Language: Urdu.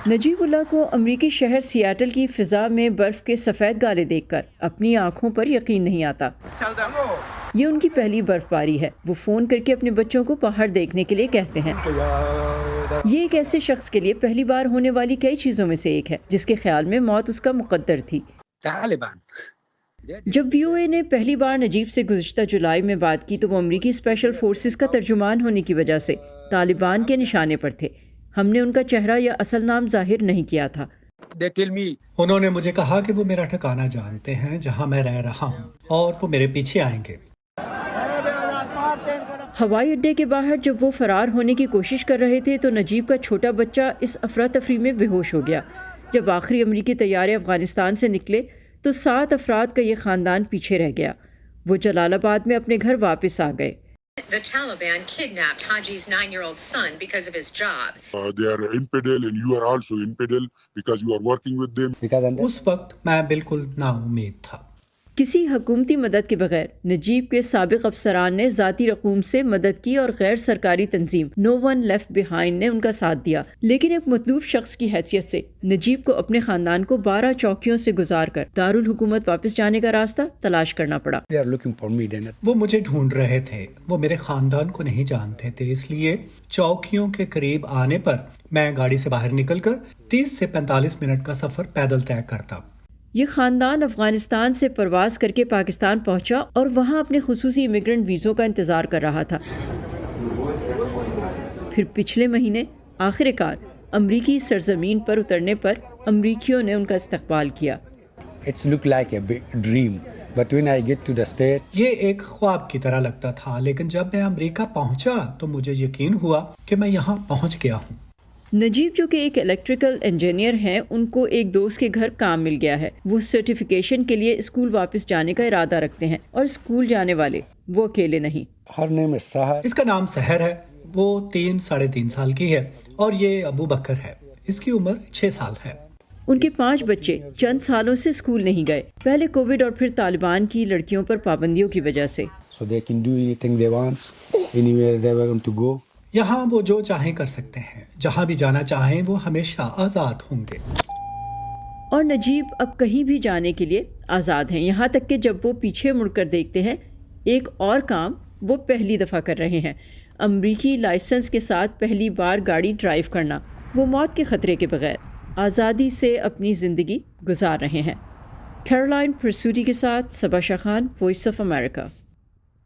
نجیب اللہ کو امریکی شہر سیاٹل کی فضا میں برف کے سفید گالے دیکھ کر اپنی آنکھوں پر یقین نہیں آتا۔ یہ ان کی پہلی برف باری ہے۔ وہ فون کر کے اپنے بچوں کو باہر دیکھنے کے لیے کہتے ہیں۔ یہ ایک ایسے شخص کے لیے پہلی بار ہونے والی کئی چیزوں میں سے ایک ہے جس کے خیال میں موت اس کا مقدر تھی۔ جب وی او اے نے پہلی بار نجیب سے گزشتہ جولائی میں بات کی تو وہ امریکی اسپیشل فورسز کا ترجمان ہونے کی وجہ سے طالبان کے نشانے پر تھے۔ ہم نے ان کا چہرہ یا اصل نام ظاہر نہیں کیا تھا۔ انہوں نے مجھے کہا کہ وہ میرا ٹھکانہ جانتے ہیں جہاں میں رہ رہا ہوں اور وہ میرے پیچھے آئیں گے۔ ہوائی اڈے کے باہر جب وہ فرار ہونے کی کوشش کر رہے تھے تو نجیب کا چھوٹا بچہ اس افراتفری میں بے ہوش ہو گیا۔ جب آخری امریکی طیارے افغانستان سے نکلے تو 7 افراد کا یہ خاندان پیچھے رہ گیا۔ وہ جلال آباد میں اپنے گھر واپس آ گئے۔ The Taliban kidnapped Haji's 9-year-old son because of his job. They are infidel and you are also infidel because you are working with them. اس وقت میں بالکل نا امید تھا۔ کسی حکومتی مدد کے بغیر نجیب کے سابق افسران نے ذاتی رقوم سے مدد کی اور غیر سرکاری تنظیم نو ون لیفٹ بیہائنڈ نے ان کا ساتھ دیا، لیکن ایک مطلوب شخص کی حیثیت سے نجیب کو اپنے خاندان کو 12 چوکیوں سے گزار کر دارالحکومت واپس جانے کا راستہ تلاش کرنا پڑا۔ وہ مجھے ڈھونڈ رہے تھے، وہ میرے خاندان کو نہیں جانتے تھے، اس لیے چوکیوں کے قریب آنے پر میں گاڑی سے باہر نکل کر 30 سے 45 منٹ کا سفر پیدل طے کرتا۔ یہ خاندان افغانستان سے پرواز کر کے پاکستان پہنچا اور وہاں اپنے خصوصی امیگرنٹ ویزوں کا انتظار کر رہا تھا۔ پھر پچھلے مہینے آخر کار امریکی سرزمین پر اترنے پر امریکیوں نے ان کا استقبال کیا۔ یہ ایک خواب کی طرح لگتا تھا، لیکن جب میں امریکہ پہنچا تو مجھے یقین ہوا کہ میں یہاں پہنچ گیا ہوں۔ نجیب جو کہ ایک الیکٹریکل انجینئر ہیں، ان کو ایک دوست کے گھر کام مل گیا ہے۔ وہ سرٹیفیکیشن کے لیے اسکول واپس جانے کا ارادہ رکھتے ہیں اور اسکول جانے والے وہ اکیلے نہیں۔ اس کا نام سحر ہے، وہ 3 3.5 سال کی ہے اور یہ ابو بکر ہے، اس کی عمر 6 سال ہے۔ ان کے 5 بچے چند سالوں سے اسکول نہیں گئے، پہلے کووڈ اور پھر طالبان کی لڑکیوں پر پابندیوں کی وجہ سے۔ یہاں وہ جو چاہیں کر سکتے ہیں، جہاں بھی جانا چاہیں وہ ہمیشہ آزاد ہوں گے۔ اور نجیب اب کہیں بھی جانے کے لیے آزاد ہیں، یہاں تک کہ جب وہ پیچھے مڑ کر دیکھتے ہیں ایک اور کام وہ پہلی دفعہ کر رہے ہیں، امریکی لائسنس کے ساتھ پہلی بار گاڑی ڈرائیو کرنا۔ وہ موت کے خطرے کے بغیر آزادی سے اپنی زندگی گزار رہے ہیں۔ کیرولائن پرسوٹی کے ساتھ صبا شاہ خان، وائس آف امریکہ۔